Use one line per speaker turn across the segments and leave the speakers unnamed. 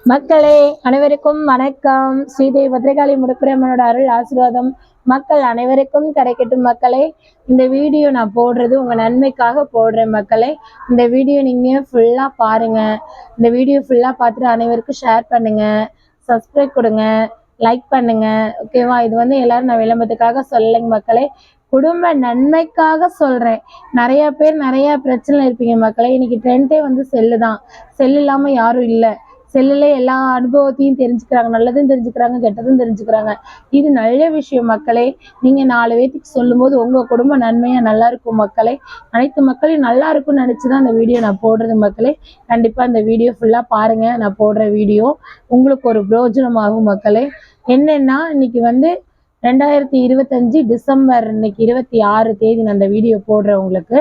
மக்களே அனைவருக்கும் வணக்கம். ஸ்ரீதேவி பத்ரகாளி முடுப்புரம்மனோட அருள் ஆசீர்வாதம் மக்கள் அனைவருக்கும் கிடைக்கட்டும். மக்களே, இந்த வீடியோ நான் போடுறது உங்க நன்மைக்காக போடுறேன். மக்களே, இந்த வீடியோ நீங்க ஃபுல்லா பாருங்க. இந்த வீடியோ ஃபுல்லா பார்த்துட்டு அனைவருக்கும் ஷேர் பண்ணுங்க, சப்ஸ்கிரைப் கொடுங்க, லைக் பண்ணுங்க. ஓகேவா? இது எல்லாரும் நான் விளம்பரத்துக்காக சொல்லலைங்க மக்களே, குடும்ப நன்மைக்காக சொல்றேன். நிறைய பேர் நிறைய பிரச்சனை இருப்பீங்க மக்களே. இன்னைக்கு ட்ரெண்டே செல்லு தான். செல்லு இல்லாம யாரும் இல்லை. செல்லுல எல்லா அனுபவத்தையும் தெரிஞ்சுக்கிறாங்க, நல்லதும் தெரிஞ்சுக்கிறாங்க, கெட்டதும் தெரிஞ்சுக்கிறாங்க. இது நல்ல விஷயம் மக்களே. நீங்க 4 பேத்துக்கு சொல்லும் போது உங்க குடும்ப நன்மையா நல்லா இருக்கும் மக்களே. அனைத்து மக்களையும் நல்லா இருக்கும்னு நினைச்சுதான் இந்த வீடியோ நான் போடுறது மக்களே. கண்டிப்பா இந்த வீடியோ ஃபுல்லா பாருங்க. நான் போடுற வீடியோ உங்களுக்கு ஒரு பிரயோஜனமாகும் மக்களே. என்னன்னா, இன்னைக்கு 2025 டிசம்பர், இன்னைக்கு 26 தேதி நான் அந்த வீடியோ போடுறேன் உங்களுக்கு.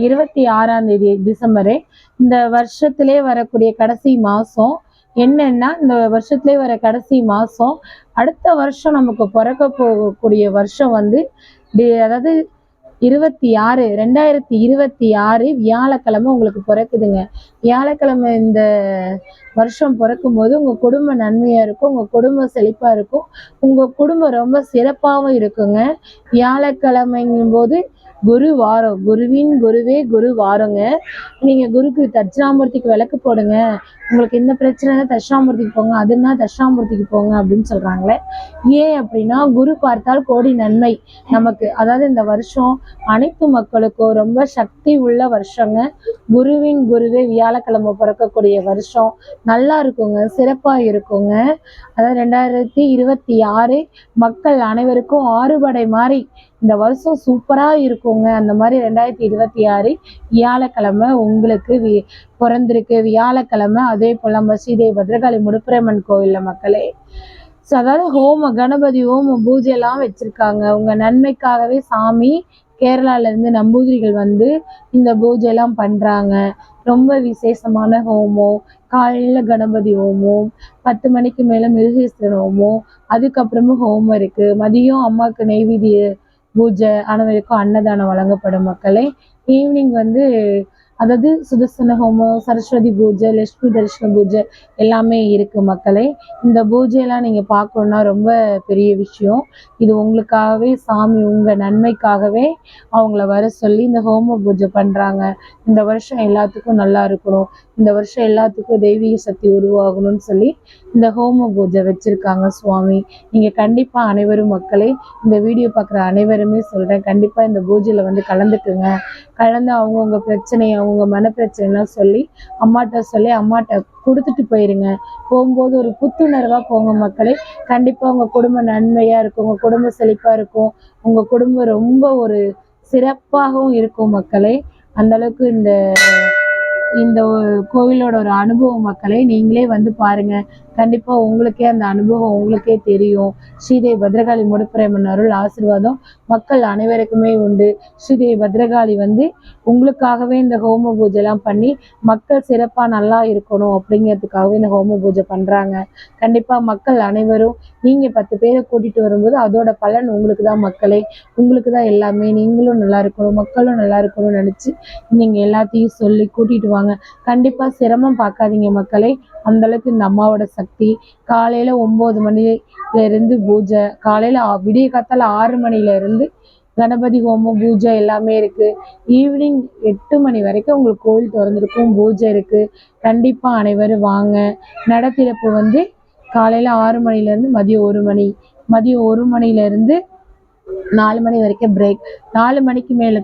26ஆம் தேதி டிசம்பரு. இந்த வருஷத்திலே வரக்கூடிய கடைசி மாதம். என்னன்னா, இந்த வருஷத்திலே வர கடைசி மாதம் அடுத்த வருஷம் நமக்கு பிறக்க போகக்கூடிய வருஷம் அதாவது 2026 வியாழக்கிழமை உங்களுக்கு பிறக்குதுங்க. வியாழக்கிழமை இந்த வருஷம் பிறக்கும் போது உங்க குடும்ப நன்மையா இருக்கும், உங்க குடும்பம் செழிப்பா இருக்கும், உங்க குடும்பம் ரொம்ப சிறப்பாகவும் இருக்குங்க. வியாழக்கிழமைங்கும் போது குரு வாரம், குருவின் குருவே குரு வாரங்க. நீங்க குருக்கு தட்சிணாமூர்த்திக்கு விளக்கு போடுங்க. உங்களுக்கு என்ன பிரச்சனை தட்சிணாமூர்த்திக்கு போங்க, அதுன்னா தட்சிணாமூர்த்திக்கு போங்க அப்படின்னு சொல்றாங்களே. ஏன் அப்படின்னா, குரு பார்த்தால் கோடி நன்மை நமக்கு. அதாவது இந்த வருஷம் அனைத்து மக்களுக்கும் ரொம்ப சக்தி உள்ள வருஷங்க. குருவின் குருவே வியாழக்கிழமை பிறக்கக்கூடிய வருஷம் நல்லா இருக்குங்க, சிறப்பா இருக்குங்க. அதாவது 2026 மக்கள் அனைவருக்கும் ஆறுபடை மாதிரி இந்த வருஷம் சூப்பரா இருக்குங்க. அந்த மாதிரி 2026 வியாழக்கிழமை உங்களுக்கு பிறந்திருக்கு. வியாழக்கிழமை அதே போல நம்ம ஸ்ரீதேவி பத்ரகாளி முடுப்புரம்மன் கோவில்ல மக்களே. அதாவது கணபதி பூஜை எல்லாம் வச்சிருக்காங்க. உங்க நன்மைக்காகவே சாமி கேரளால இருந்து நம்பூதிரிகள் இந்த பூஜை எல்லாம் பண்றாங்க. ரொம்ப விசேஷமான ஹோமம். காலையில கணபதி ஹோமம், 10 மணிக்கு மேல மிருகேஸ்வரர் ஹோமம், அதுக்கப்புறமும் ஹோமம் இருக்கு. மதியம் அம்மாவுக்கு நெய்வேதிய பூஜை, அனைவருக்கும் அன்னதானம் வழங்கப்படும் மக்களே. ஈவினிங் அதாவது சுதர்சன ஹோமம், சரஸ்வதி பூஜை, லட்சுமி தரிசன பூஜை எல்லாமே இருக்கு மக்களே. இந்த பூஜையெல்லாம் நீங்க பார்க்கணுன்னா ரொம்ப பெரிய விஷயம். இது உங்களுக்காகவே சாமி உங்க நன்மைக்காகவே அவங்கள வர சொல்லி இந்த ஹோம பூஜை பண்றாங்க. இந்த வருஷம் எல்லாத்துக்கும் நல்லா இருக்கணும், இந்த வருஷம் எல்லாத்துக்கும் தெய்வீக சக்தி உருவாகணும்னு சொல்லி இந்த ஹோம பூஜை வச்சிருக்காங்க சுவாமி. நீங்க கண்டிப்பா அனைவரும் மக்களே, இந்த வீடியோ பார்க்குற அனைவருமே சொல்றேன், கண்டிப்பா இந்த பூஜையில கலந்துக்குங்க. கலந்து அவங்கவுங்க பிரச்சனையை, அவங்க மன பிரச்சனைலாம் சொல்லி அம்மாட்ட கொடுத்துட்டு போயிருங்க. போகும்போது ஒரு புத்துணர்வா போங்க மக்களே. கண்டிப்பா உங்க குடும்ப நன்மையா இருக்கும், உங்க குடும்ப செழிப்பா இருக்கும், உங்க குடும்பம் ரொம்ப ஒரு சிறப்பாகவும் இருக்கும் மக்களே. அந்த அளவுக்கு இந்த கோவிலோட ஒரு அனுபவம் மக்களே. நீங்களே பாருங்க. கண்டிப்பா உங்களுக்கே அந்த அனுபவம் உங்களுக்கே தெரியும். ஸ்ரீதேவி பத்ரகாளி முடுப்புரம்மன் அருள் ஆசீர்வாதம் மக்கள் அனைவருக்குமே உண்டு. ஸ்ரீதேவி பத்ரகாளி உங்களுக்காகவே இந்த ஹோம பூஜை எல்லாம் பண்ணி மக்கள் சிறப்பா நல்லா இருக்கணும் அப்படிங்கிறதுக்காகவே இந்த ஹோம பூஜை பண்றாங்க. கண்டிப்பா மக்கள் அனைவரும் நீங்க 10 பேரை கூட்டிட்டு வரும்போது அதோட பலன் உங்களுக்கு தான் மக்களே. உங்களுக்கு தான் எல்லாமே. நீங்களும் நல்லா இருக்கணும், மக்களும் நல்லா இருக்கணும்னு நினைச்சு நீங்க எல்லாத்தையும் சொல்லி கூட்டிட்டு வாங்க. கண்டிப்பா சிரமம் பார்க்காதீங்க மக்களே. அந்த அளவுக்கு இந்த அம்மாவோட சக்தி. காலையில 9 மணில இருந்து பூஜை, காலையில விடிய காத்தால 6 மணில இருந்து கணபதி ஹோமம் பூஜை எல்லாமே இருக்கு. ஈவினிங் 8 மணி வரைக்கும் உங்களுக்கு கோவில் திறந்திருக்கும், பூஜை இருக்கு. கண்டிப்பா அனைவரும் வாங்க. நட திறப்பு காலையில 6 மணில இருந்து மதியம் 1 மணி, மதியம் 1 மணில இருந்து 4 மணி வரைக்கும் பிரேக். 4 மணிக்கு மேல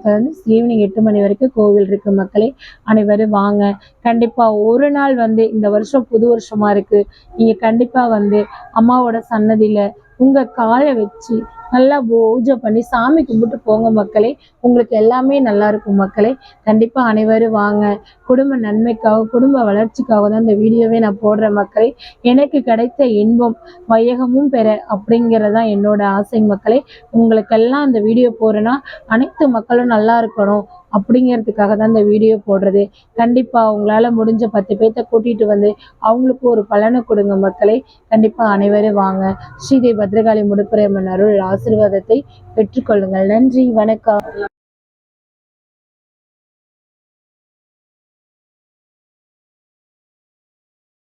ஈவினிங் 8 மணி வரைக்கும் கோவில் இருக்கு மக்களே. அனைவரும் வாங்க. கண்டிப்பா ஒரு நாள் இந்த வருஷம் புது வருஷமா இருக்கு. நீங்க கண்டிப்பா அம்மாவோட சன்னதியில உங்க காலை வச்சு நல்லா பூஜை பண்ணி சாமி கும்பிட்டு போங்க மக்களே. உங்களுக்கு எல்லாமே நல்லா இருக்கும் மக்களே. கண்டிப்பா அனைவரும் வாங்க. குடும்ப நன்மைக்காக, குடும்ப வளர்ச்சிக்காக தான் இந்த வீடியோவே நான் போடுறேன் மக்களே. எனக்கு கிடைத்த இன்பம் வையகமும் பெற அப்படிங்கிறதான் என்னோட ஆசை மக்களே. உங்களுக்கெல்லாம் இந்த வீடியோ போடுறேன்னா அனைத்து மக்களும் நல்லா இருக்கணும் அப்படிங்கிறதுக்காக தான் இந்த வீடியோ போடுறது. கண்டிப்பா உங்களால முடிஞ்ச 10 பேர்த்த கூட்டிட்டு அவங்களுக்கு ஒரு பலனை கொடுங்க மக்களே. கண்டிப்பா அனைவரும் வாங்க. ஸ்ரீதேவி பத்ரகாளி முடுப்புரம்மன் அருள் ஆசீர்வாதத்தை பெற்றுக்கொள்ளுங்கள். நன்றி, வணக்கம்.